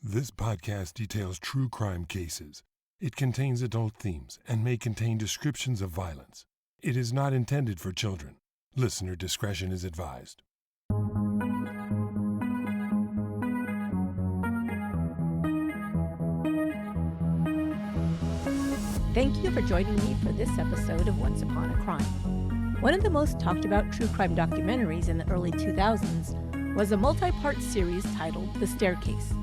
This podcast details true crime cases. It contains adult themes and may contain descriptions of violence. It is not intended for children. Listener discretion is advised. Thank you for joining me for this episode of Once Upon a Crime. One of the most talked about true crime documentaries in the early 2000s was a multi-part series titled The Staircase.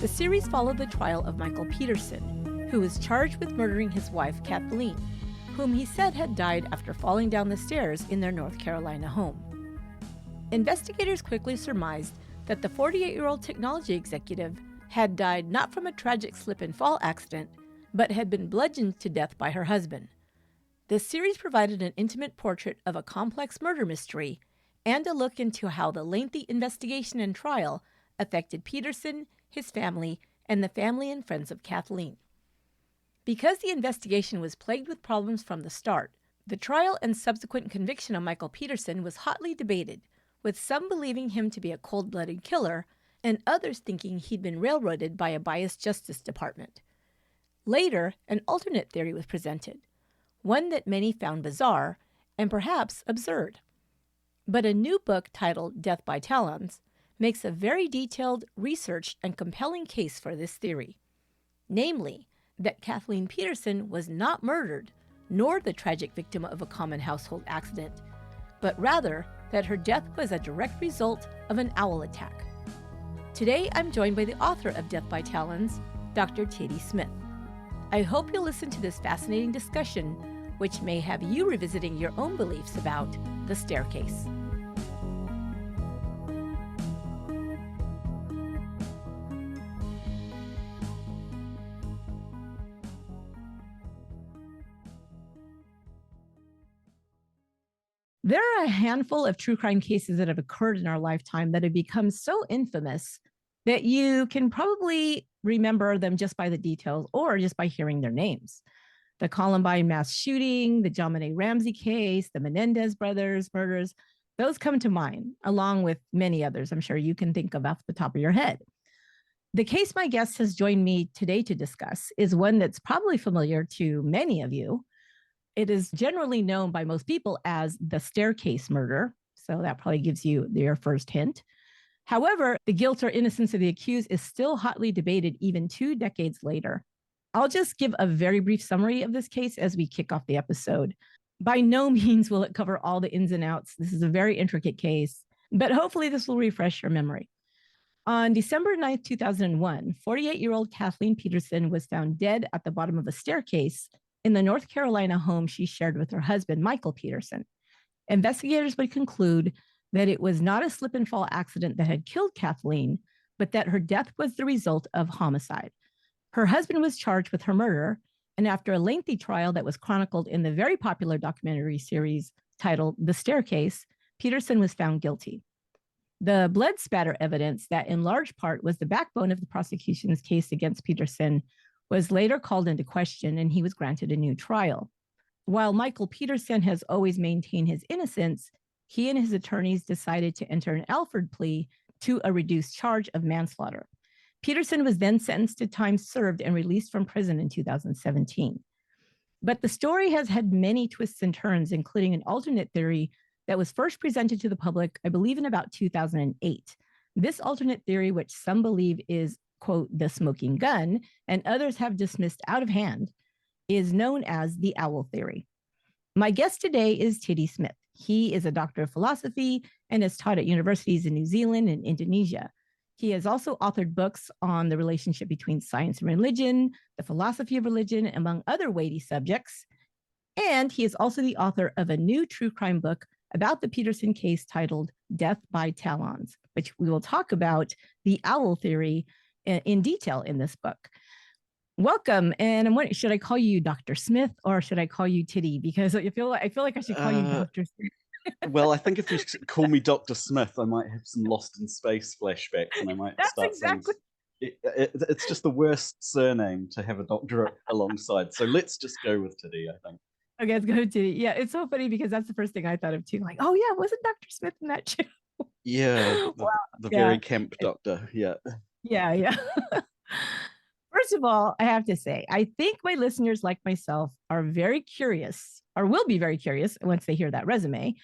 The series followed the trial of Michael Peterson, who was charged with murdering his wife, Kathleen, whom he said had died after falling down the stairs in their North Carolina home. Investigators quickly surmised that the 48-year-old technology executive had died not from a tragic slip-and-fall accident, but had been bludgeoned to death by her husband. This series provided an intimate portrait of a complex murder mystery and a look into how the lengthy investigation and trial affected Peterson, his family, and the family and friends of Kathleen. Because the investigation was plagued with problems from the start, the trial and subsequent conviction of Michael Peterson was hotly debated, with some believing him to be a cold-blooded killer and others thinking he'd been railroaded by a biased Justice Department. Later, an alternate theory was presented, one that many found bizarre and perhaps absurd. But a new book titled Death by Talons makes a very detailed, researched, and compelling case for this theory. Namely, that Kathleen Peterson was not murdered, nor the tragic victim of a common household accident, but rather that her death was a direct result of an owl attack. Today, I'm joined by the author of Death by Talons, Dr. Tiddy Smith. I hope you'll listen to this fascinating discussion, which may have you revisiting your own beliefs about the staircase. There are a handful of true crime cases that have occurred in our lifetime that have become so infamous that you can probably remember them just by the details or just by hearing their names. The Columbine mass shooting, the JonBenet Ramsey case, the Menendez brothers murders, those come to mind, along with many others I'm sure you can think of off the top of your head. The case my guest has joined me today to discuss is one that's probably familiar to many of you. It is generally known by most people as the staircase murder, so that probably gives you your first hint. However, the guilt or innocence of the accused is still hotly debated even 2 decades later. I'll just give a very brief summary of this case as we kick off the episode. By no means will it cover all the ins and outs. This is a very intricate case, but hopefully this will refresh your memory. On December 9th, 2001, 48-year-old Kathleen Peterson was found dead at the bottom of a staircase in the North Carolina home she shared with her husband, Michael Peterson. Investigators would conclude that it was not a slip and fall accident that had killed Kathleen, but that her death was the result of homicide. Her husband was charged with her murder, and after a lengthy trial that was chronicled in the very popular documentary series titled The Staircase, Peterson was found guilty. The blood spatter evidence that in large part was the backbone of the prosecution's case against Peterson was later called into question, and he was granted a new trial. While Michael Peterson has always maintained his innocence, he and his attorneys decided to enter an Alford plea to a reduced charge of manslaughter. Peterson was then sentenced to time served and released from prison in 2017. But the story has had many twists and turns, including an alternate theory that was first presented to the public, I believe, in about 2008. This alternate theory, which some believe is, quote, the smoking gun, and others have dismissed out of hand, is known as the owl theory. My guest today is Tiddy Smith. He is a doctor of philosophy and has taught at universities in New Zealand and Indonesia. He has also authored books on the relationship between science and religion, the philosophy of religion, among other weighty subjects. And he is also the author of a new true crime book about the Peterson case titled Death by Talons, which we will talk about the owl theory in detail in this book. Welcome. And I'm wondering, should I call you Dr. Smith or should I call you Tiddy? Because I feel like I should call you Dr. Smith. Well, I think if you call me Dr. Smith, I might have some Lost in Space flashbacks, and I might start exactly. saying it's just the worst surname to have a doctor alongside. So let's just go with Tiddy, I think. Okay, let's go to Tiddy. Yeah, it's so funny because that's the first thing I thought of too. Like, oh yeah, wasn't Dr. Smith in that show? Yeah, the very camp doctor. Yeah. Yeah, yeah. First of all, I have to say, I think my listeners, like myself, are very curious, or will be very curious once they hear that resume,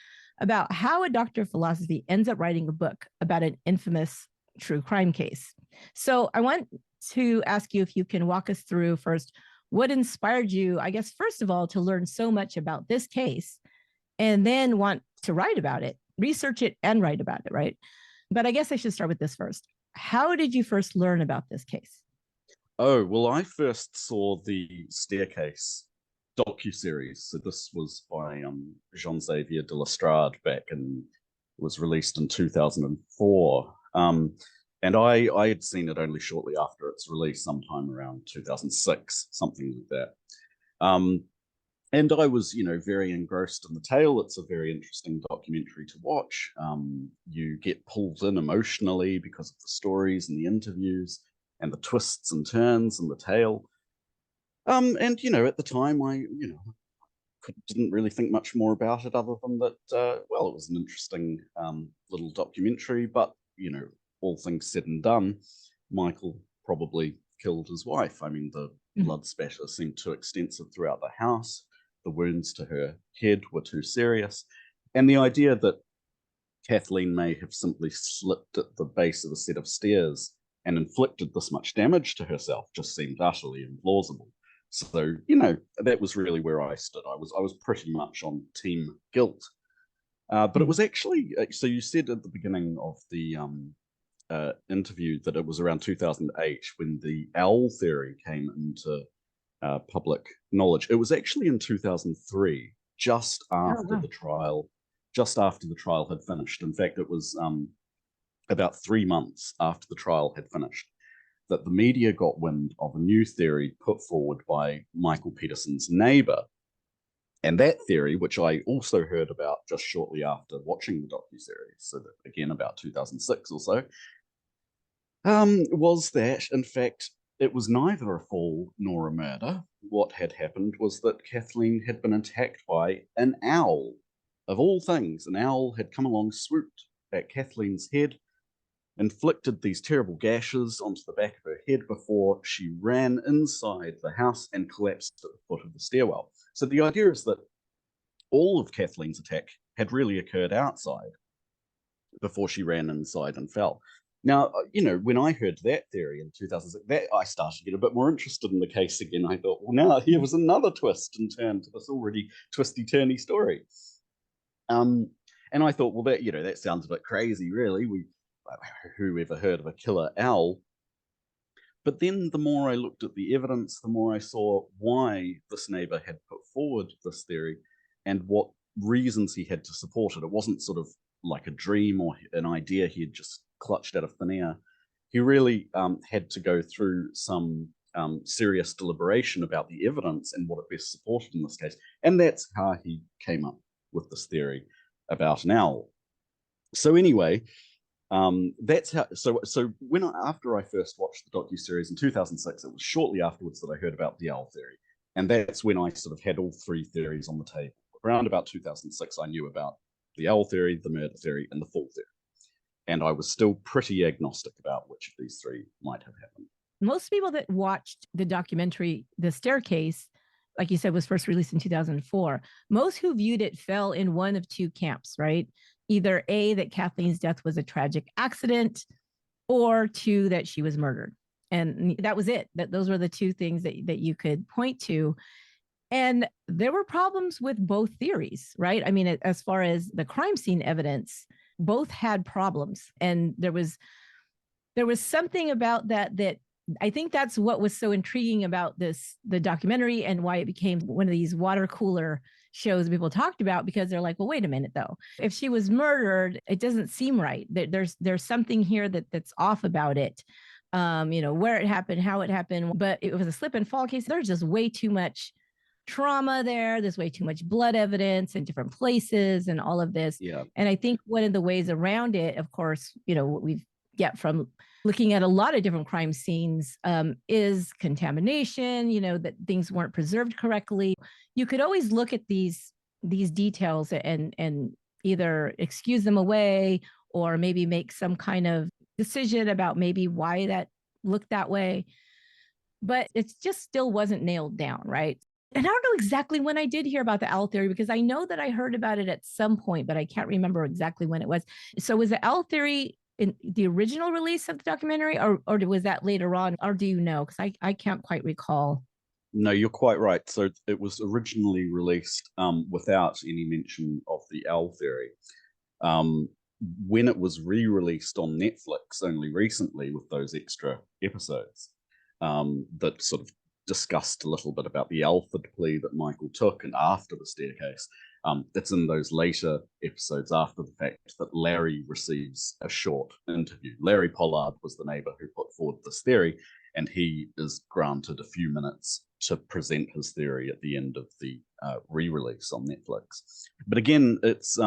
about how a doctor of philosophy ends up writing a book about an infamous true crime case. So I want to ask you if you can walk us through first what inspired you, I guess, first of all, to learn so much about this case and then want to write about it, research it and write about it, right? But I guess I should start with this first. How did you first learn about this case? Oh, well, I first saw the Staircase docuseries. So this was by Jean-Xavier de Lestrade back in, it was released in 2004. And I had seen it only shortly after its release, sometime around 2006, something like that. And I was, very engrossed in the tale. It's a very interesting documentary to watch. You get pulled in emotionally because of the stories and the interviews and the twists and turns in the tale. And at the time, I didn't really think much more about it other than that. Well, it was an interesting little documentary, but all things said and done, Michael probably killed his wife. I mean, the blood spatter seemed too extensive throughout the house. The wounds to her head were too serious. And the idea that Kathleen may have simply slipped at the base of a set of stairs and inflicted this much damage to herself just seemed utterly implausible. So, that was really where I stood. I was pretty much on team guilt. But it was actually, so you said at the beginning of the interview that it was around 2008 when the owl theory came into public knowledge. It was actually in 2003, just after the trial had finished. In fact, it was about 3 months after the trial had finished that the media got wind of a new theory put forward by Michael Peterson's neighbor. And that theory, which I also heard about just shortly after watching the docuseries, so that again about 2006 or so, was that, in fact, it was neither a fall nor a murder. What had happened was that Kathleen had been attacked by an owl. Of all things, an owl had come along, swooped at Kathleen's head, inflicted these terrible gashes onto the back of her head before she ran inside the house and collapsed at the foot of the stairwell. So the idea is that all of Kathleen's attack had really occurred outside before she ran inside and fell. Now, when I heard that theory in 2006, I started to get a bit more interested in the case again. I thought, well, now here was another twist and turn to this already twisty-turny story. And I thought, well, that sounds a bit crazy, really. Who ever heard of a killer owl? But then the more I looked at the evidence, the more I saw why this neighbor had put forward this theory and what reasons he had to support it. It wasn't sort of like a dream or an idea he had just clutched out of thin air. He really had to go through some serious deliberation about the evidence and what it best supported in this case. And that's how he came up with this theory about an owl. So anyway, that's how. So after I first watched the docuseries in 2006, it was shortly afterwards that I heard about the owl theory, and that's when I sort of had all three theories on the table. Around about 2006, I knew about the owl theory, the murder theory, and the fall theory, and I was still pretty agnostic about which of these three might have happened. Most people that watched the documentary, The Staircase, like you said, was first released in 2004. Most who viewed it fell in one of two camps, right? Either A, that Kathleen's death was a tragic accident, or two, that she was murdered. And that was it. Those were the two things that you could point to. And there were problems with both theories, right? I mean, as far as the crime scene evidence, both had problems. And there was something about that I think that's what was so intriguing about the documentary, and why it became one of these water cooler shows people talked about, because they're like, well, wait a minute, though. If she was murdered, it doesn't seem right. There's something here that's off about it. Where it happened, how it happened, but it was a slip and fall case. There's just way too much trauma there. There's way too much blood evidence in different places and all of this. Yeah. And I think one of the ways around it, of course, what we've get from looking at a lot of different crime scenes is contamination, that things weren't preserved correctly. You could always look at these details and either excuse them away or maybe make some kind of decision about maybe why that looked that way. But it just still wasn't nailed down, right? And I don't know exactly when I did hear about the owl theory, because I know that I heard about it at some point, but I can't remember exactly when it was. So was the owl theory in the original release of the documentary, or was that later on? Or do you know? Because I can't quite recall. No, you're quite right. So it was originally released without any mention of the owl theory. When it was re-released on Netflix only recently with those extra episodes that sort of discussed a little bit about the Alford plea that Michael took and after the staircase. It's in those later episodes after the fact that Larry receives a short interview. Larry Pollard was the neighbor who put forward this theory, and he is granted a few minutes to present his theory at the end of the re-release on Netflix. But again, it's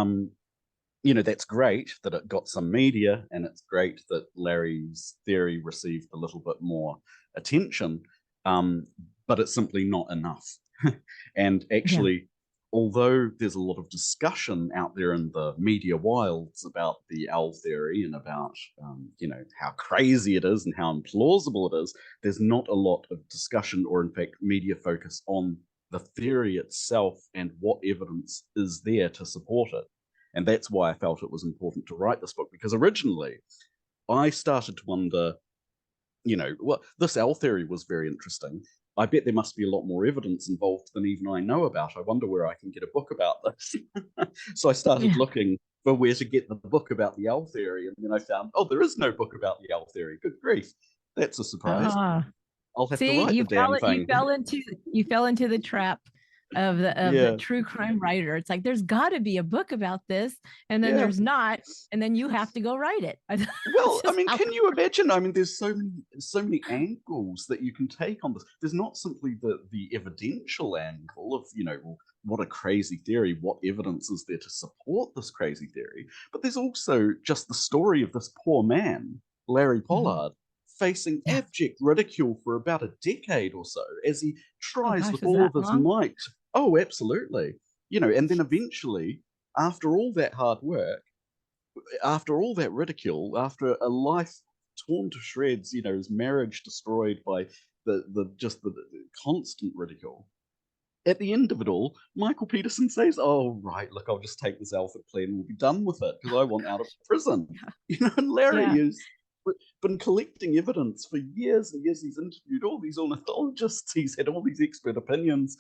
that's great that it got some media, and it's great that Larry's theory received a little bit more attention, but it's simply not enough. And actually, although there's a lot of discussion out there in the media wilds about the owl theory and about how crazy it is and how implausible it is, there's not a lot of discussion or, in fact, media focus on the theory itself and what evidence is there to support it. And that's why I felt it was important to write this book, because originally I started to wonder, this owl theory was very interesting. I bet there must be a lot more evidence involved than even I know about. I wonder where I can get a book about this. So I started looking for where to get the book about the owl theory. And then I found, there is no book about the owl theory. Good grief. That's a surprise. I'll have to write the damn thing. You fell into the trap of the true crime writer. It's like, there's got to be a book about this, and then there's not, and then you have to go write it. Well, I mean, can you imagine? I mean, there's so many angles that you can take on this. There's not simply the evidential angle of, what a crazy theory, what evidence is there to support this crazy theory, but there's also just the story of this poor man, Larry Pollard, facing abject ridicule for about a decade or so as he tries with all of his might. Oh, absolutely. And then eventually, after all that hard work, after all that ridicule, after a life torn to shreds, his marriage destroyed by the constant ridicule, at the end of it all, Michael Peterson says, "Oh, right, look, I'll just take this Alford plea and we'll be done with it because I want out of prison." And Larry has been collecting evidence for years and years. He's interviewed all these ornithologists. He's had all these expert opinions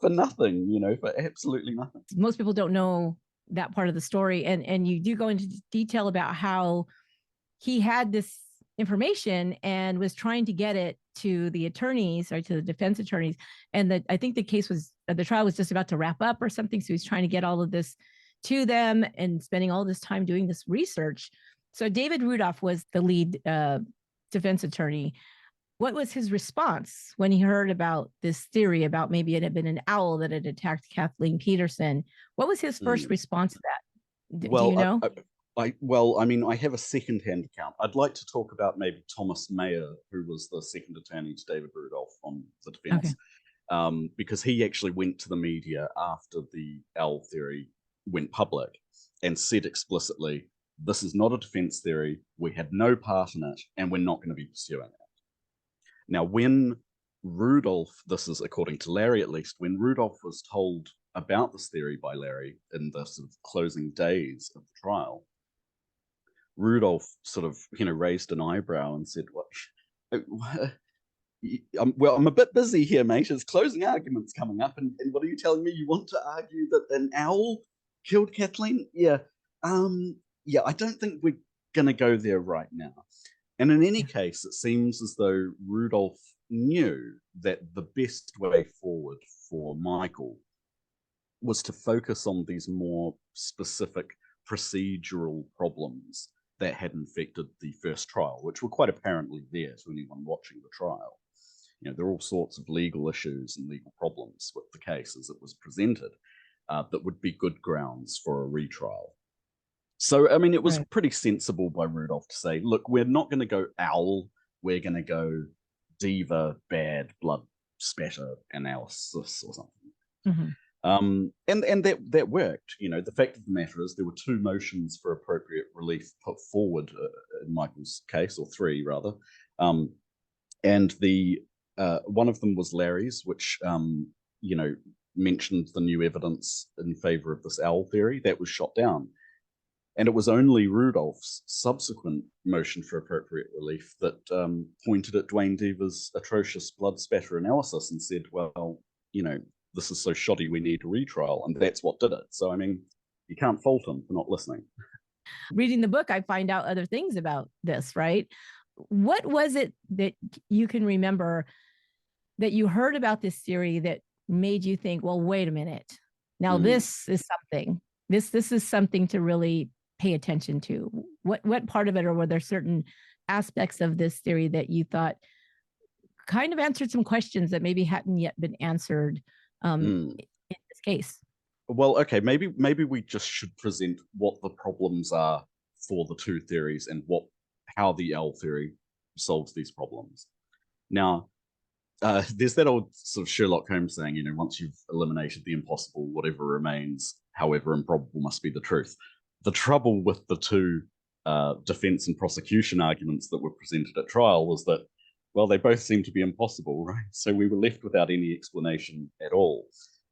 for nothing, for absolutely nothing. Most people don't know that part of the story. And you do go into detail about how he had this information and was trying to get it to the attorneys, or to the defense attorneys. And I think the trial was just about to wrap up or something. So he's trying to get all of this to them and spending all this time doing this research. So David Rudolph was the lead defense attorney. What was his response when he heard about this theory about maybe it had been an owl that had attacked Kathleen Peterson? What was his first response to that? Do you know? I have a second-hand account. I'd like to talk about maybe Thomas Mayer, who was the second attorney to David Rudolph on the defense, because he actually went to the media after the owl theory went public and said explicitly, "This is not a defense theory. We had no part in it, and we're not going to be pursuing it." Now, when Rudolph, this is according to Larry at least, when Rudolph was told about this theory by Larry in the sort of closing days of the trial, Rudolph sort of, raised an eyebrow and said, I'm a bit busy here, mate. It's closing arguments coming up, and what are you telling me? You want to argue that an owl killed Kathleen? Yeah, I don't think we're going to go there right now. And in any case, it seems as though Rudolph knew that the best way forward for Michael was to focus on these more specific procedural problems that had infected the first trial, which were quite apparently there to anyone watching the trial. There are all sorts of legal issues and legal problems with the case as it was presented that would be good grounds for a retrial. So, I mean, it was pretty sensible by Rudolph to say, look, we're not going to go owl, we're going to go diva, bad blood spatter analysis or something. And that worked. The fact of the matter is there were 2 motions for appropriate relief put forward in Michael's case, or 3 rather. And the one of them was Larry's, which mentioned the new evidence in favor of this owl theory. That was shot down. And it was only Rudolph's subsequent motion for appropriate relief that pointed at Dwayne Deaver's atrocious blood spatter analysis and said, well, this is so shoddy, we need a retrial. And that's what did it. So, I mean, you can't fault him for not listening. Reading the book, I find out other things about this, right? What was it that you can remember that you heard about this theory that made you think, well, wait a minute. Now, this is something. This is something to really pay attention to. What part of it, or were there certain aspects of this theory that you thought kind of answered some questions that maybe hadn't yet been answered in this case? Well, okay, maybe we just should present what the problems are for the 2 theories and how the owl theory solves these problems. Now, there's that old sort of Sherlock Holmes saying, once you've eliminated the impossible, whatever remains, however improbable, must be the truth. The trouble with the 2 defense and prosecution arguments that were presented at trial was that, well, they both seem to be impossible, right? So we were left without any explanation at all.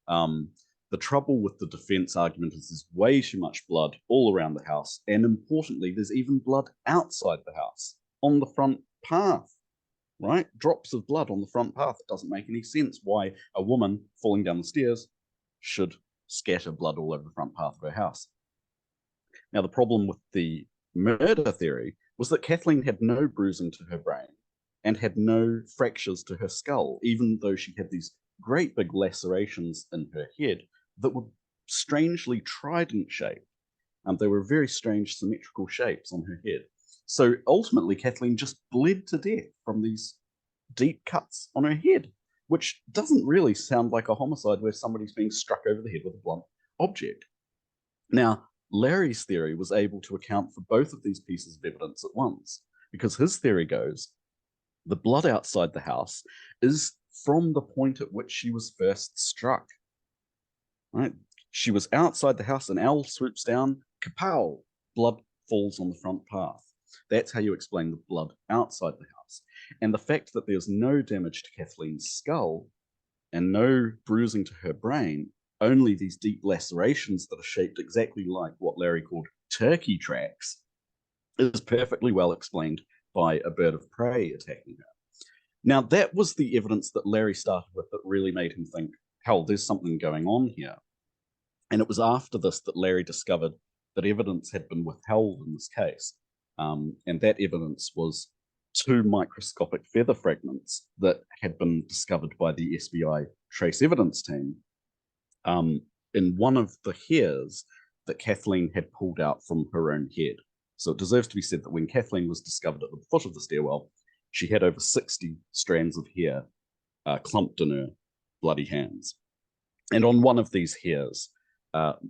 The trouble with the defense argument is there's way too much blood all around the house. And importantly, there's even blood outside the house on the front path, right? Drops of blood on the front path. It doesn't make any sense why a woman falling down the stairs should scatter blood all over the front path of her house. Now, the problem with the murder theory was that Kathleen had no bruising to her brain and had no fractures to her skull, even though she had these great big lacerations in her head that were strangely trident-shaped. They were very strange symmetrical shapes on her head. So ultimately, Kathleen just bled to death from these deep cuts on her head, which doesn't really sound like a homicide where somebody's being struck over the head with a blunt object. Now, Larry's theory was able to account for both of these pieces of evidence at once, because his theory goes, the blood outside the house is from the point at which she was first struck. Right? She was outside the house, an owl swoops down, kapow, blood falls on the front path. That's how you explain the blood outside the house. And the fact that there's no damage to Kathleen's skull and no bruising to her brain, only these deep lacerations that are shaped exactly like what Larry called turkey tracks, is perfectly well explained by a bird of prey attacking her. Now, that was the evidence that Larry started with that really made him think, hell, there's something going on here. And it was after this that Larry discovered that evidence had been withheld in this case. And that evidence was 2 microscopic feather fragments that had been discovered by the SBI trace evidence team in one of the hairs that Kathleen had pulled out from her own head. So it deserves to be said that when Kathleen was discovered at the foot of the stairwell, she had over 60 strands of hair clumped in her bloody hands. And on one of these hairs,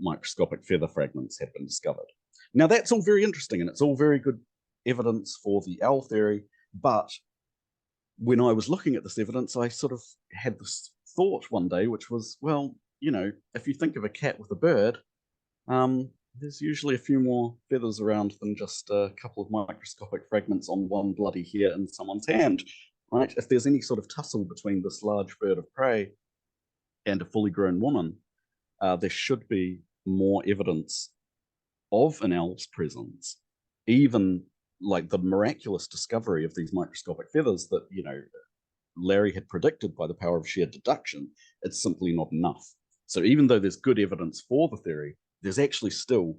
microscopic feather fragments had been discovered. Now, that's all very interesting, and it's all very good evidence for the owl theory, but when I was looking at this evidence, I sort of had this thought one day, which was, well, if you think of a cat with a bird, there's usually a few more feathers around than just a couple of microscopic fragments on one bloody hair in someone's hand, right? If there's any sort of tussle between this large bird of prey and a fully grown woman, there should be more evidence of an owl's presence, even like the miraculous discovery of these microscopic feathers that, Larry had predicted by the power of sheer deduction. It's simply not enough. So even though there's good evidence for the theory, there's actually still,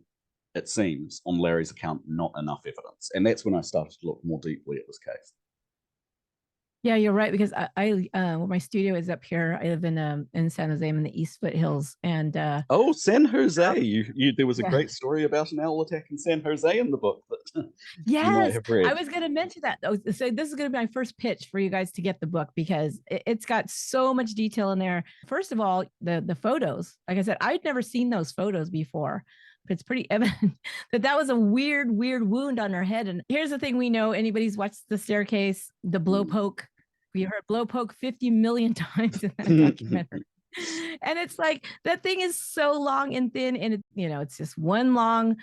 it seems, on Larry's account, not enough evidence. And that's when I started to look more deeply at this case. Yeah, you're right, because I my studio is up here. I live in San Jose. I'm in the East Foothills, and San Jose. You there was a great story about an owl attack in San Jose in the book that yes, you might have read. I was going to mention that. So this is going to be my first pitch for you guys to get the book, because it's got so much detail in there. First of all, the photos. Like I said, I'd never seen those photos before. But it's pretty evident that was a weird wound on her head. And here's the thing: we know, anybody's watched The Staircase, the blow poke. We heard blow poke 50 million times in that documentary. And it's like, that thing is so long and thin, and it's just one long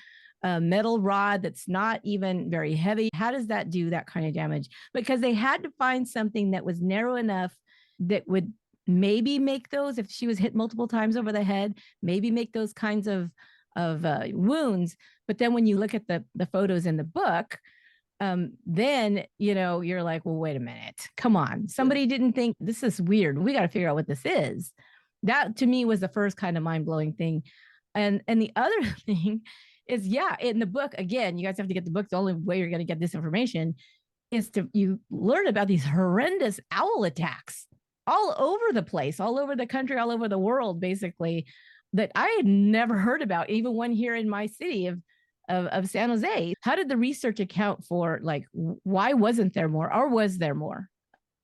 metal rod that's not even very heavy. How does that do that kind of damage? Because they had to find something that was narrow enough that would maybe make those, if she was hit multiple times over the head, maybe make those kinds of wounds. But then when you look at the photos in the book, then you're like, well, wait a minute, come on, somebody didn't think, this is weird, we got to figure out what this is. That to me was the first kind of mind-blowing thing. And the other thing is, in the book, again, you guys have to get the book. The only way you're going to get this information is you learn about these horrendous owl attacks all over the place, all over the country, all over the world, basically, that I had never heard about, even one here in my city of San Jose. How did the research account for, like, why wasn't there more, or was there more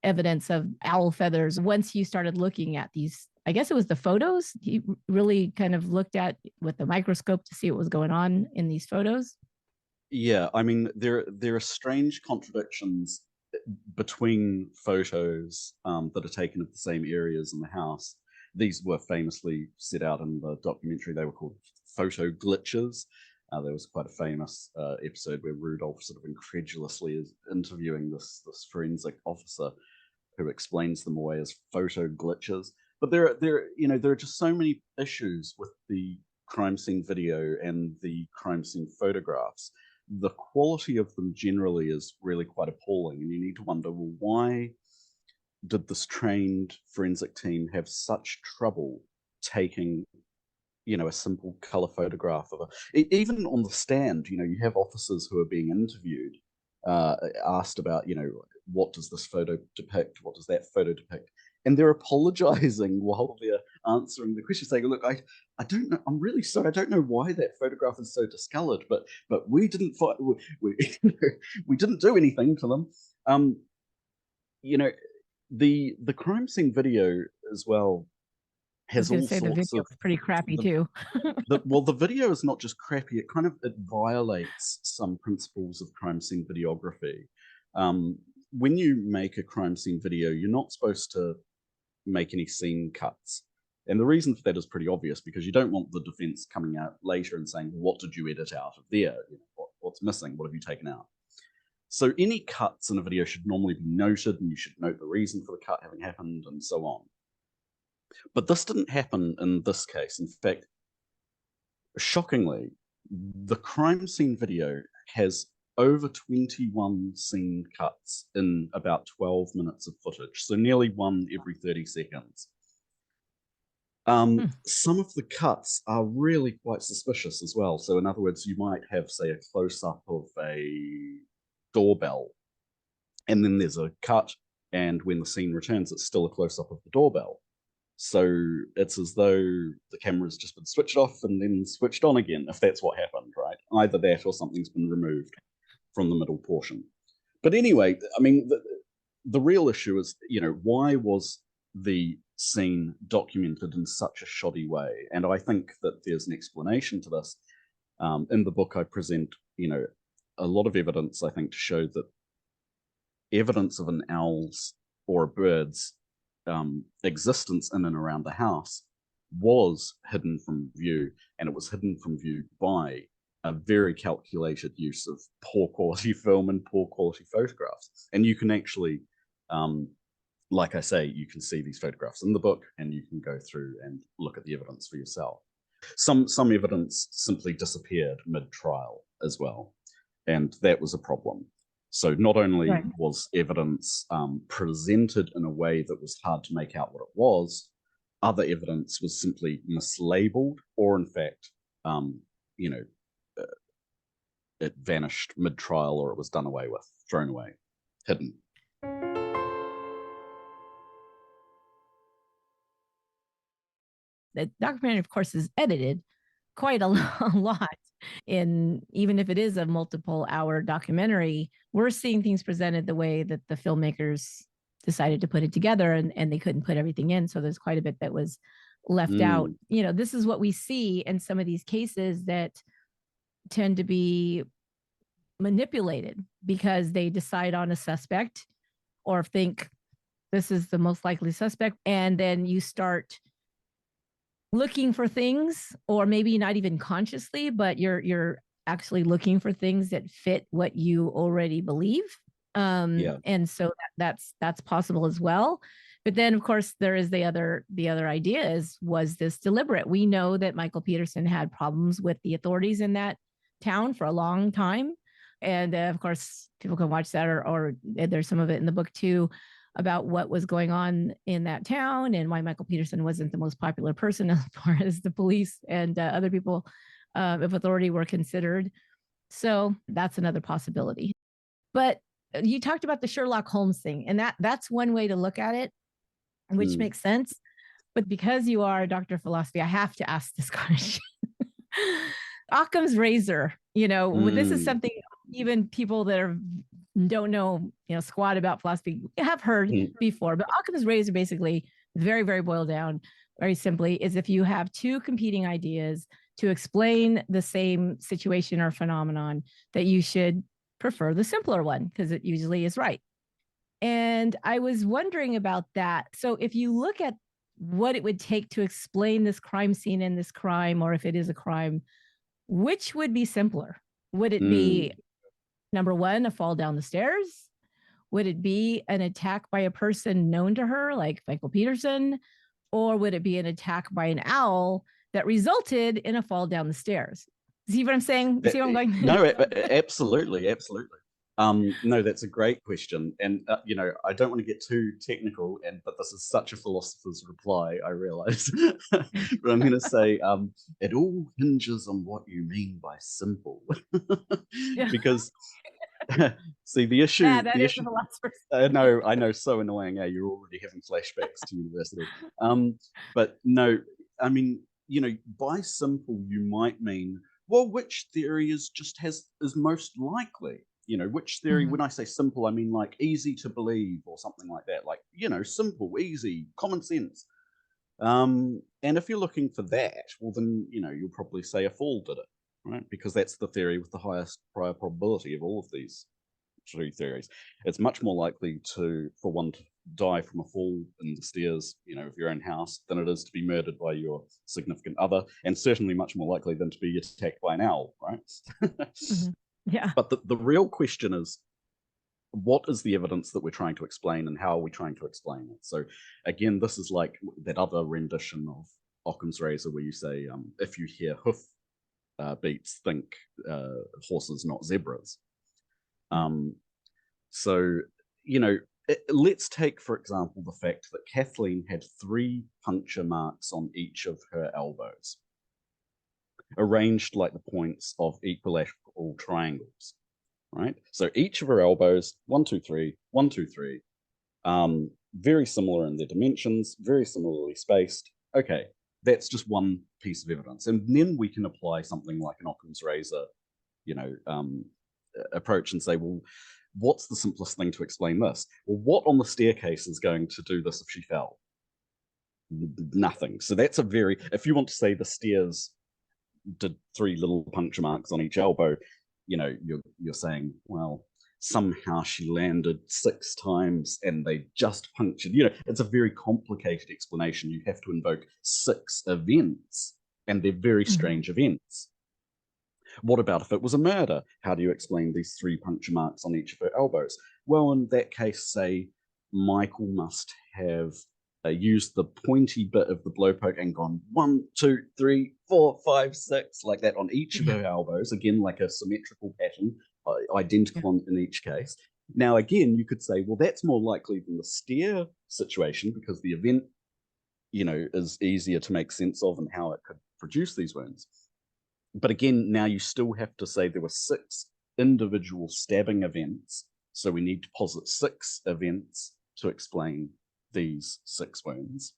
evidence of owl feathers once you started looking at these? I guess it was the photos. He really kind of looked at with the microscope to see what was going on in these photos. Yeah, I mean, there are strange contradictions between photos that are taken of the same areas in the house. These were famously set out in the documentary. They were called photo glitches. There was quite a famous episode where Rudolph sort of incredulously is interviewing this forensic officer who explains them away as photo glitches. But there are just so many issues with the crime scene video and the crime scene photographs. The quality of them generally is really quite appalling, and you need to wonder, well, why did this trained forensic team have such trouble taking, a simple color photograph of even on the stand? You have officers who are being interviewed, asked about, what does this photo depict? What does that photo depict? And they're apologizing while they're answering the question, saying, look, I don't know, I'm really sorry, I don't know why that photograph is so discolored, but we didn't we didn't do anything to them. The crime scene video as well has all sorts the video of was pretty crappy too. the video is not just crappy, it violates some principles of crime scene videography. When you make a crime scene video, you're not supposed to make any scene cuts. And the reason for that is pretty obvious, because you don't want the defense coming out later and saying, what did you edit out of there? What's missing? What have you taken out? So any cuts in a video should normally be noted, and you should note the reason for the cut having happened and so on. But this didn't happen in this case. In fact, shockingly, the crime scene video has over 21 scene cuts in about 12 minutes of footage, so nearly one every 30 seconds. Some of the cuts are really quite suspicious as well. So in other words, you might have, say, a close-up of a doorbell, and then there's a cut, and when the scene returns, it's still a close-up of the doorbell. So it's as though the camera's just been switched off and then switched on again, if that's what happened, right? Either that or something's been removed from the middle portion. But anyway, I mean, the real issue is, why was the scene documented in such a shoddy way? And I think that there's an explanation to this. In the book, I present, a lot of evidence, I think, to show that evidence of an owl's or a bird's existence in and around the house was hidden from view, and it was hidden from view by a very calculated use of poor quality film and poor quality photographs. And you can actually, like I say, you can see these photographs in the book, and you can go through and look at the evidence for yourself. Some evidence simply disappeared mid-trial as well, and that was a problem. So not only was evidence presented in a way that was hard to make out what it was, other evidence was simply mislabeled, or in fact, it vanished mid-trial, or it was done away with, thrown away, hidden. The documentary, of course, is edited quite a lot. In even if it is a multiple hour documentary, we're seeing things presented the way that the filmmakers decided to put it together, and they couldn't put everything in. So there's quite a bit that was left out. This is what we see in some of these cases that tend to be manipulated because they decide on a suspect or think this is the most likely suspect. And then you start looking for things, or maybe not even consciously, but you're actually looking for things that fit what you already believe. Yeah. And so that's possible as well. But then, of course, there is the other idea is, was this deliberate? We know that Michael Peterson had problems with the authorities in that town for a long time. And of course, people can watch that, or there's some of it in the book too, about what was going on in that town and why Michael Peterson wasn't the most popular person as far as the police and other people of authority were considered. So that's another possibility. But you talked about the Sherlock Holmes thing, and that's one way to look at it, which makes sense. But because you are a doctor of philosophy, I have to ask this question. Occam's razor, this is something even people that don't know, squat about philosophy have heard before. But Occam's razor, basically, very, very boiled down, very simply, is if you have two competing ideas to explain the same situation or phenomenon, that you should prefer the simpler one because it usually is right. And I was wondering about that. So if you look at what it would take to explain this crime scene and this crime, or if it is a crime, which would be simpler? Would it be, number one, a fall down the stairs? Would it be an attack by a person known to her, like Michael Peterson? Or would it be an attack by an owl that resulted in a fall down the stairs? See what I'm saying? See what I'm going? No, absolutely. No, that's a great question. And, I don't want to get too technical, but this is such a philosopher's reply, I realize. But I'm going to say it all hinges on what you mean by simple. Because, see, the issue... That is the philosopher's. I know, so annoying. Yeah, you're already having flashbacks to university. But no, I mean, by simple, you might mean, well, which theory is most likely? Which theory, when I say simple, I mean like easy to believe or something like that. Like, simple, easy, common sense. And if you're looking for that, well, then, you'll probably say a fall did it, right? Because that's the theory with the highest prior probability of all of these three theories. It's much more likely for one to die from a fall in the stairs, of your own house, than it is to be murdered by your significant other, and certainly much more likely than to be attacked by an owl, right? Yeah. But the real question is, what is the evidence that we're trying to explain, and how are we trying to explain it? So again, this is like that other rendition of Occam's razor where you say, if you hear hoof beats, think horses, not zebras. So, let's take, for example, the fact that Kathleen had 3 puncture marks on each of her elbows, arranged like the points of equilateral triangles, right? So each of her elbows, 1, 2, 3, 1, 2, 3, very similar in their dimensions, very similarly spaced. Okay, that's just one piece of evidence. And then we can apply something like an Occam's razor, approach and say, well, what's the simplest thing to explain this? Well, what on the staircase is going to do this if she fell? Nothing. So that's if you want to say the stairs did 3 little puncture marks on each elbow, you're saying, well, somehow she landed 6 times and they just punctured. It's a very complicated explanation. You have to invoke 6 events, and they're very strange events. What about if it was a murder? How do you explain these 3 puncture marks on each of her elbows? Well, in that case, say Michael must have used the pointy bit of the blowpoke and gone 1, 2, 3, 4, 5, 6, like that on each of her elbows. Again, like a symmetrical pattern, identical in each case. Now, again, you could say, well, that's more likely than the stair situation, because the event, is easier to make sense of and how it could produce these wounds. But again, now you still have to say there were 6 individual stabbing events. So we need to posit 6 events to explain these 6 wounds.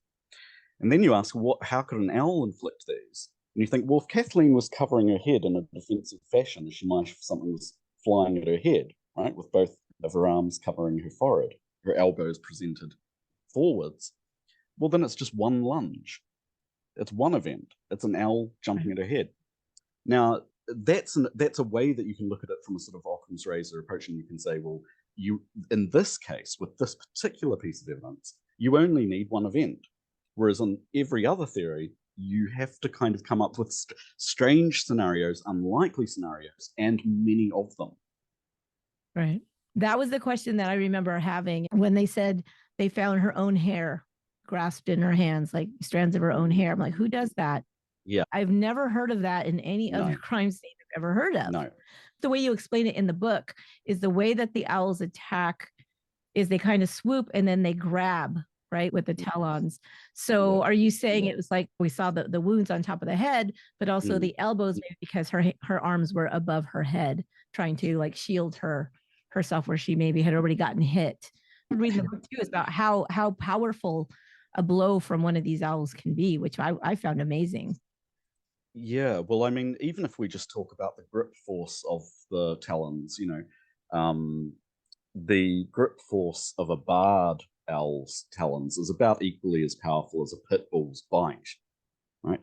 And then you ask, how could an owl inflict these? And you think, well, if Kathleen was covering her head in a defensive fashion, she might if something was flying at her head, right, with both of her arms covering her forehead, her elbows presented forwards. Well, then it's just one lunge. It's one event. It's an owl jumping at her head. Now, that's a way that you can look at it from a sort of Occam's razor approach, and you can say, well, in this case, with this particular piece of evidence, you only need one event. Whereas on every other theory, you have to kind of come up with strange scenarios, unlikely scenarios, and many of them. Right. That was the question that I remember having when they said they found her own hair grasped in her hands, like strands of her own hair. I'm like, who does that? Yeah. I've never heard of that in any other crime scene I've ever heard of. No. The way you explain it in the book is the way that the owls attack is they kind of swoop and then they grab, right, with the talons. So are you saying it was like we saw the wounds on top of the head, but also the elbows, maybe because her arms were above her head, trying to like shield herself where she maybe had already gotten hit. Reading the book too is about how powerful a blow from one of these owls can be, which I found amazing. Yeah, well, I mean, even if we just talk about the grip force of the talons, the grip force of a barred owl's talons is about equally as powerful as a pit bull's bite, right?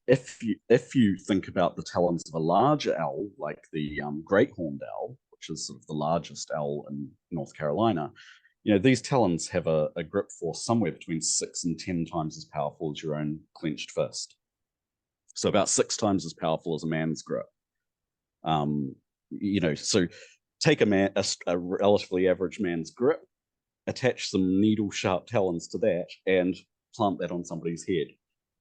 If you think about the talons of a larger owl, like the great horned owl, which is sort of the largest owl in North Carolina, these talons have a grip force somewhere between 6 and 10 times as powerful as your own clenched fist. So about 6 times as powerful as a man's grip. So take a relatively average man's grip, attach some needle sharp talons to that, and plant that on somebody's head.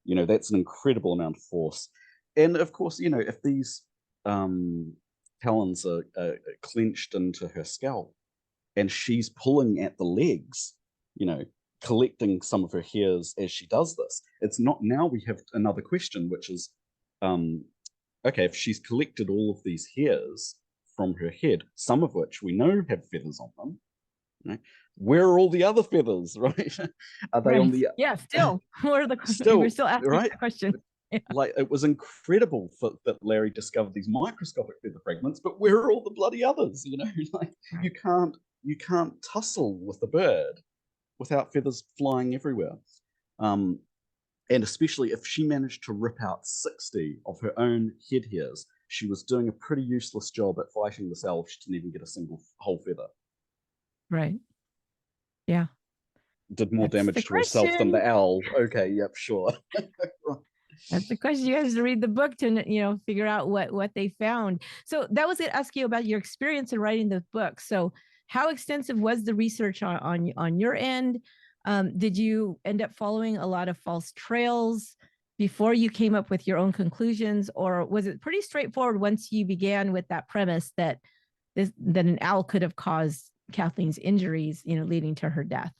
That's an incredible amount of force. And of course, if these talons are clenched into her scalp and she's pulling at the legs, collecting some of her hairs as she does this, it's not, now we have another question, which is, okay, if she's collected all of these hairs from her head, some of which we know have feathers on them, where are all the other feathers, right? Are they on the... Yeah, still. Where are the... We're still asking the question. Yeah. Like, it was incredible that Larry discovered these microscopic feather fragments, but where are all the bloody others? Like, you can't tussle with a bird without feathers flying everywhere. And especially if she managed to rip out 60 of her own head hairs, she was doing a pretty useless job at fighting this owl if she didn't even get a single whole feather. Right. Yeah. Did more damage to herself than the owl. Okay, yep, sure. That's the question. You guys to read the book to figure out what they found. So that was it. Ask you about your experience in writing the book. So how extensive was the research on your end? Did you end up following a lot of false trails before you came up with your own conclusions, or was it pretty straightforward once you began with that premise that an owl could have caused Kathleen's injuries, leading to her death?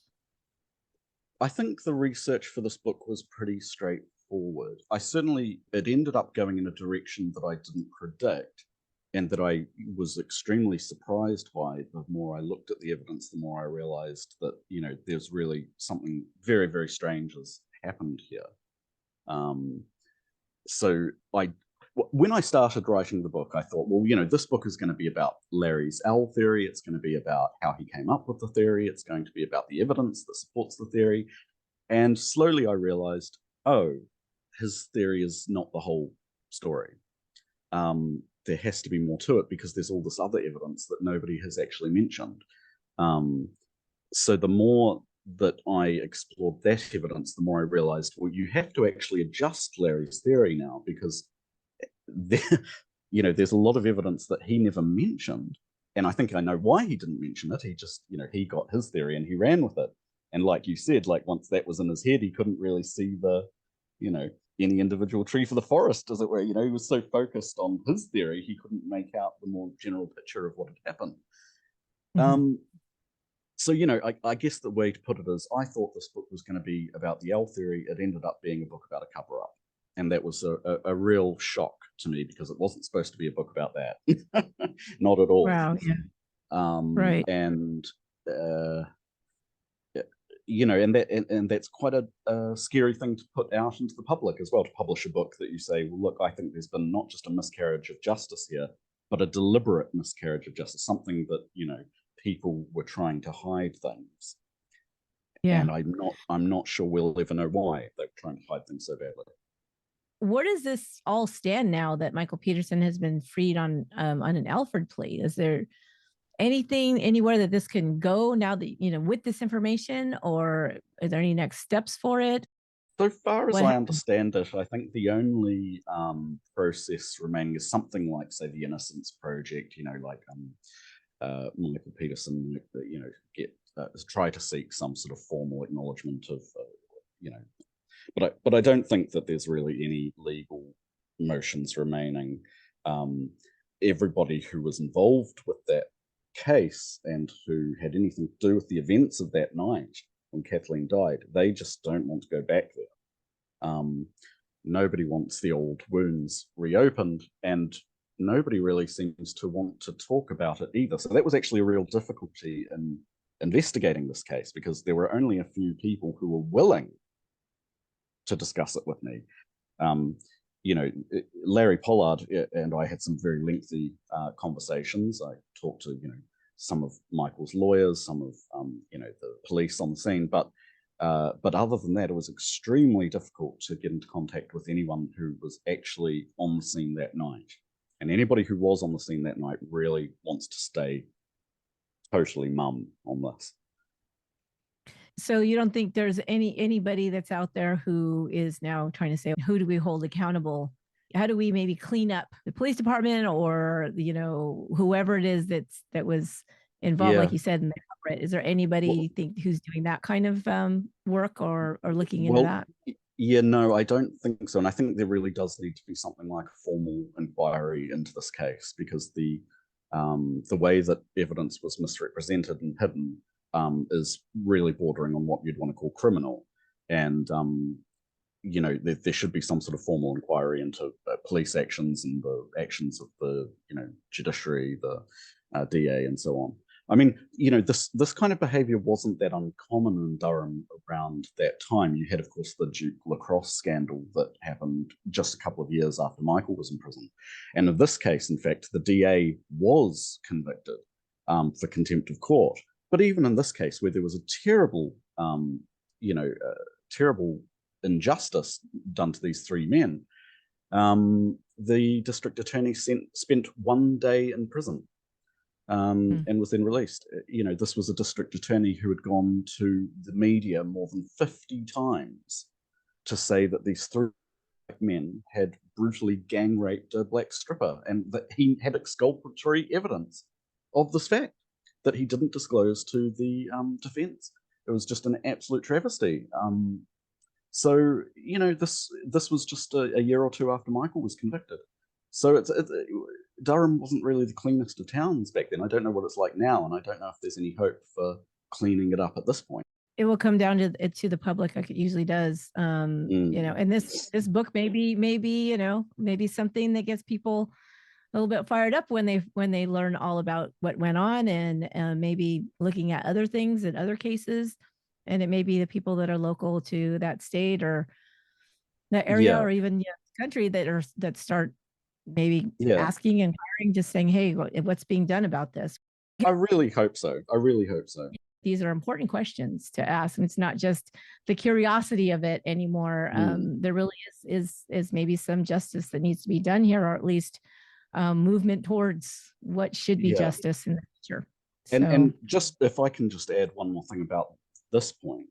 I think the research for this book was pretty straightforward. It ended up going in a direction that I didn't predict, and that I was extremely surprised by. The more I looked at the evidence, the more I realized that, there's really something very, very strange has happened here. So when I started writing the book, I thought, well, this book is going to be about Larry's owl theory. It's going to be about how he came up with the theory. It's going to be about the evidence that supports the theory. And slowly I realized, oh, his theory is not the whole story. There has to be more to it because there's all this other evidence that nobody has actually mentioned. So the more that I explored that evidence, the more I realized, well, you have to actually adjust Larry's theory now, because there's a lot of evidence that he never mentioned. And I think I know why he didn't mention it. He just, he got his theory and he ran with it. And like you said, like once that was in his head, he couldn't really see the, any individual tree for the forest, as it were. He was so focused on his theory, he couldn't make out the more general picture of what had happened. Mm-hmm. So, I guess the way to put it is, I thought this book was going to be about the owl theory. It ended up being a book about a cover-up. And that was a real shock to me, because it wasn't supposed to be a book about that. Not at all. Wow, yeah. Right. And, and that's quite a scary thing to put out into the public as well, to publish a book that you say, well, look, I think there's been not just a miscarriage of justice here, but a deliberate miscarriage of justice, something that, people were trying to hide things. Yeah. And I'm not sure we'll ever know why they're trying to hide things so badly. Where does this all stand now that Michael Peterson has been freed on an Alford plea? Is there anything anywhere that this can go now that, with this information, or are there any next steps for it? So far as What I happened? understand it, I think the only process remaining is something like, say, the Innocence Project. Like Michael Peterson, get try to seek some sort of formal acknowledgement of, but I don't think that there's really any legal motions remaining. Everybody who was involved with that case and who had anything to do with the events of that night when Kathleen died, they just don't want to go back there. Nobody wants the old wounds reopened, and nobody really seems to want to talk about it either. So that was actually a real difficulty in investigating this case, because there were only a few people who were willing to discuss it with me. Larry Pollard and I had some very lengthy conversations. I talked to, some of Michael's lawyers, some of, the police on the scene, but other than that, it was extremely difficult to get into contact with anyone who was actually on the scene that night. And anybody who was on the scene that night really wants to stay totally mum on this. So you don't think there's anybody that's out there who is now trying to say, who do we hold accountable? How do we maybe clean up the police department, or whoever it is that was involved, like you said, in the cover? Is there anybody who's doing that kind of work or looking into that? Yeah, no, I don't think so. And I think there really does need to be something like a formal inquiry into this case, because the way that evidence was misrepresented and hidden is really bordering on what you'd want to call criminal. And, there should be some sort of formal inquiry into police actions and the actions of the, judiciary, the DA, and so on. I mean, this kind of behavior wasn't that uncommon in Durham around that time. You had, of course, the Duke Lacrosse scandal that happened just a couple of years after Michael was in prison. And in this case, in fact, the DA was convicted for contempt of court. But even in this case, where there was a terrible, terrible injustice done to these three men, the district attorney spent 1 day in prison. And was then released. This was a district attorney who had gone to the media more than 50 times to say that these three men had brutally gang raped a black stripper, and that he had exculpatory evidence of this fact that he didn't disclose to the defense. It was just an absolute travesty. So, this was just a year or two after Michael was convicted. So Durham wasn't really the cleanest of towns back then. I don't know what it's like now, and I don't know if there's any hope for cleaning it up at this point. It will come down to the public, like it usually does. And this book maybe something that gets people a little bit fired up when they learn all about what went on, and maybe looking at other things and other cases. And it may be the people that are local to that state or that area, or even the country that start maybe asking and inquiring, just saying, hey, what's being done about this? I really hope so. These are important questions to ask, and it's not just the curiosity of it anymore. There really is maybe some justice that needs to be done here, or at least movement towards what should be justice in the future. And just, if I can just add one more thing about this point,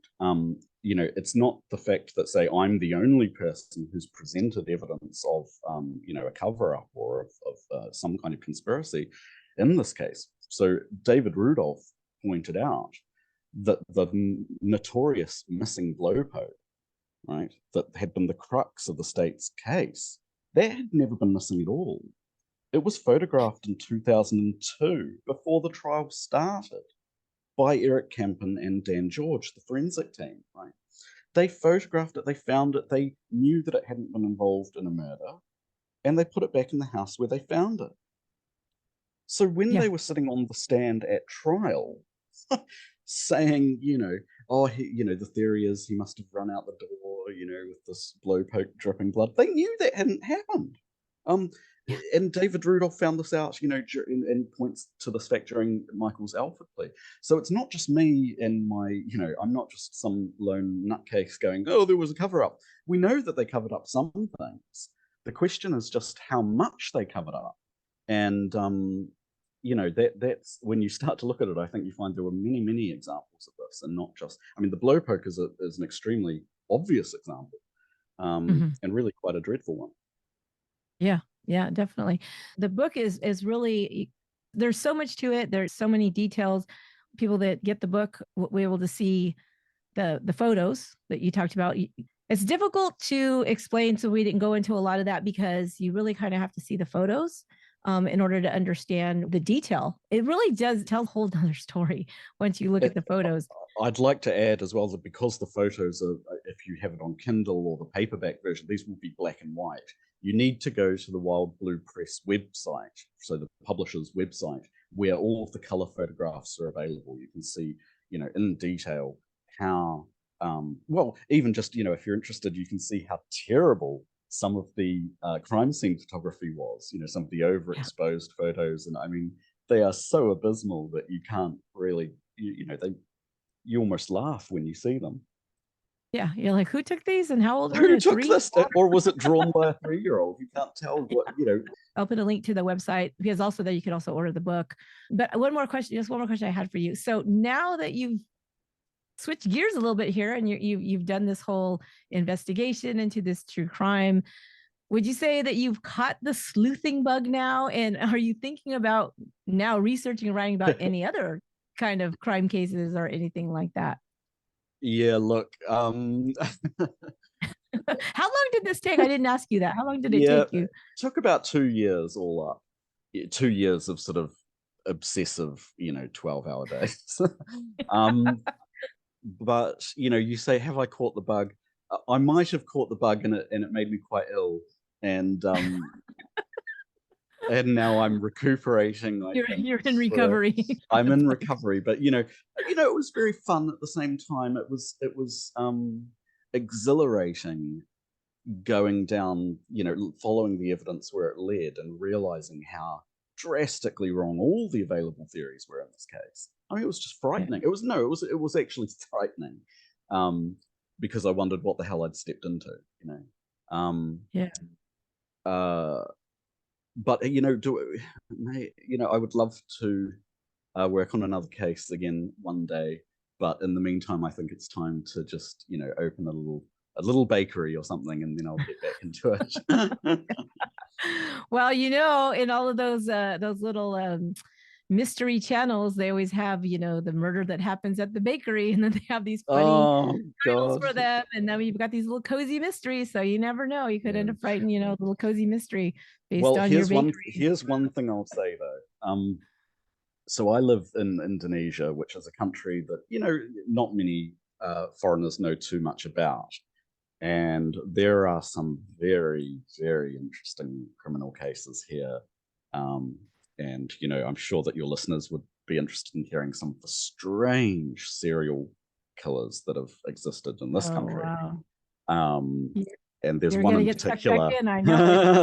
it's not the fact that, say, I'm the only person who's presented evidence of, a cover-up or of some kind of conspiracy in this case. So David Rudolph pointed out that the notorious missing blowpoke, right, that had been the crux of the state's case, that had never been missing at all. It was photographed in 2002, before the trial started, by Eric Campen and Dan George, the forensic team, right? They photographed it, they found it, they knew that it hadn't been involved in a murder, and they put it back in the house where they found it. So when they were sitting on the stand at trial, saying, the theory is he must have run out the door, with this blowpoke dripping blood, they knew that hadn't happened. And David Rudolph found this out, and points to this fact during Michael's Alford plea. So it's not just me and my, I'm not just some lone nutcase going, oh, there was a cover-up. We know that they covered up some things. The question is just how much they covered up. And, that's when you start to look at it, I think you find there were many, many examples of this, and not just, the blowpoke is an extremely obvious example, and really quite a dreadful one. Yeah, definitely. The book is really, there's so much to it. There's so many details. People that get the book will be able to see the photos that you talked about. It's difficult to explain, so we didn't go into a lot of that, because you really kind of have to see the photos in order to understand the detail. It really does tell a whole other story once you look at the photos. I'd like to add as well that because the photos are, if you have it on Kindle or the paperback version, these will be black and white. You need to go to the Wild Blue Press website, so the publisher's website, where all of the color photographs are available. You can see, in detail how, well, even just, if you're interested, you can see how terrible some of the crime scene photography was, some of the overexposed photos. And I mean, they are so abysmal that you can't really, you almost laugh when you see them. Yeah, you're like, who took these and how old were Who they? took this? Or was it drawn by a 3-year-old? You can't tell what, I'll put a link to the website, because also there you can also order the book. But just one more question I had for you. So now that you've switched gears a little bit here, and you've done this whole investigation into this true crime, would you say that you've caught the sleuthing bug now? And are you thinking about now researching and writing about any other kind of crime cases or anything like that? Yeah, look, how long did this take? I didn't ask you that. How long did it take you? It took about 2 years all up. 2 years of sort of obsessive, 12-hour days. But you say, have I caught the bug? I might have caught the bug, and it made me quite ill, and and now I'm recuperating. You're in recovery. I'm in recovery, but it was very fun at the same time. It was exhilarating going down, following the evidence where it led, and realizing how drastically wrong all the available theories were in this case. I mean, it was just frightening. It was actually frightening, because I wondered what the hell I'd stepped into, But I would love to work on another case again one day. But in the meantime, I think it's time to just open a little bakery or something, and then I'll get back into it. Well, in all of those little mystery channels, they always have the murder that happens at the bakery, and then they have these funny titles for them, and then you've got these little cozy mysteries, so you never know, you could end up writing a little cozy mystery based on your bakery. Here's one thing I'll say though. So I live in Indonesia, which is a country that not many foreigners know too much about, and there are some very, very interesting criminal cases here. And I'm sure that your listeners would be interested in hearing some of the strange serial killers that have existed in this country. Wow. And there's one in particular.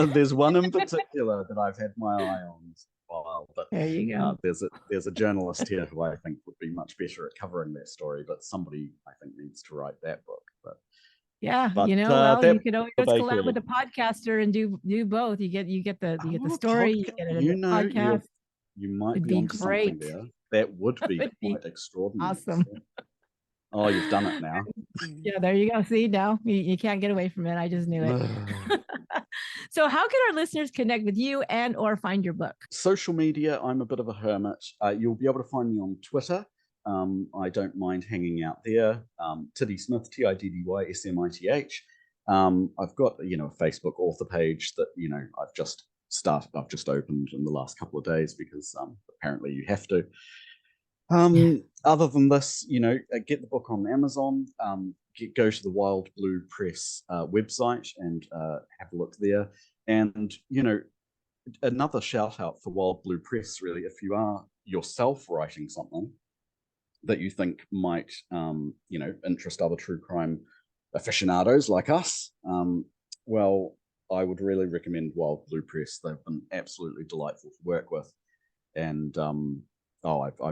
There's one in particular that I've had my eye on for a while. But there you go. There's a journalist here who I think would be much better at covering that story. But somebody, I think, needs to write that book. But yeah, you could always collab with a podcaster and do both. You get the story, you get it in the podcast. You might be onto something there. That would be quite extraordinary. Awesome. Oh, you've done it now. Yeah, there you go. See, now you can't get away from it. I just knew it. So how can our listeners connect with you and or find your book? Social media, I'm a bit of a hermit. You'll be able to find me on Twitter. I don't mind hanging out there. Tiddy Smith, TIDDY SMITH. I've got a Facebook author page that I've just opened in the last couple of days, because apparently you have to. Other than this, get the book on Amazon. Go to the Wild Blue Press website and have a look there. And another shout out for Wild Blue Press, really, if you are yourself writing something that you think might interest other true crime aficionados like us, well, I would really recommend Wild Blue Press. They've been absolutely delightful to work with, and I'm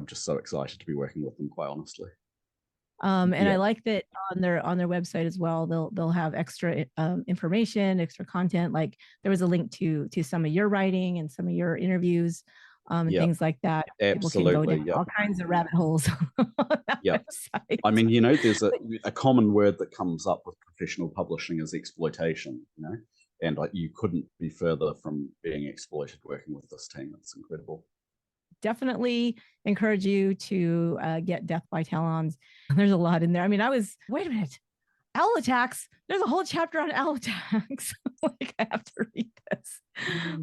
just so excited to be working with them, quite honestly. And I like that on their website as well, they'll have extra information, extra content. Like there was a link to some of your writing and some of your interviews and Yep. things like that. People can go Absolutely. down Yep. all kinds of rabbit holes on that Yep. website. I mean, there's a common word that comes up with professional publishing is exploitation, and you couldn't be further from being exploited working with this team. It's incredible. Definitely encourage you to get Death by Talons. There's a lot in there. I mean, wait a minute. Owl attacks. There's a whole chapter on owl attacks. Like, I have to read this.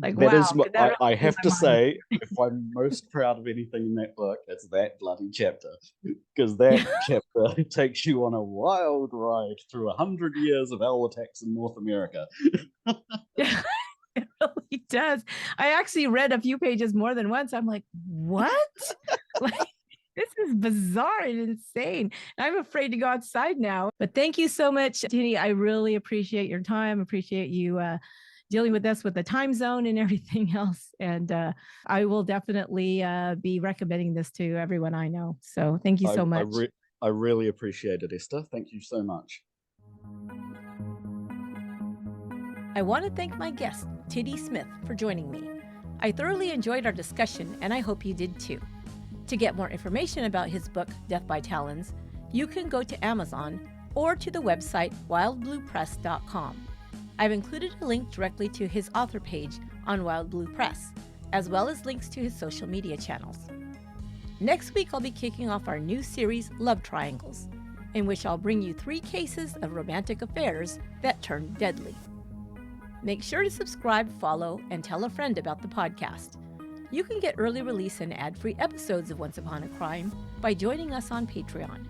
Like, That wow. is what I have to mind. say, if I'm most proud of anything in that book, it's that bloody chapter. Because that chapter takes you on a wild ride through 100 years of owl attacks in North America. Yeah, it really does. I actually read a few pages more than once. I'm like, what? Like, this is bizarre and insane. I'm afraid to go outside now. But thank you so much, Tiddy. I really appreciate your time. Appreciate you dealing with us with the time zone and everything else. And I will definitely be recommending this to everyone I know. So thank you so much. I really appreciate it, Esther. Thank you so much. I want to thank my guest, Tiddy Smith, for joining me. I thoroughly enjoyed our discussion, and I hope you did too. To get more information about his book, Death by Talons, you can go to Amazon or to the website wildbluepress.com. I've included a link directly to his author page on Wild Blue Press, as well as links to his social media channels. Next week, I'll be kicking off our new series, Love Triangles, in which I'll bring you 3 cases of romantic affairs that turned deadly. Make sure to subscribe, follow, and tell a friend about the podcast. You can get early release and ad-free episodes of Once Upon a Crime by joining us on Patreon.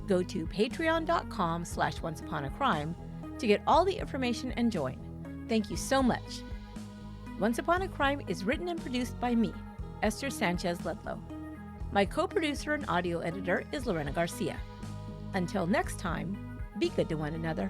Go to patreon.com/onceuponacrime to get all the information and join. Thank you so much. Once Upon a Crime is written and produced by me, Esther Sanchez Ledlow. My co-producer and audio editor is Lorena Garcia. Until next time, be good to one another.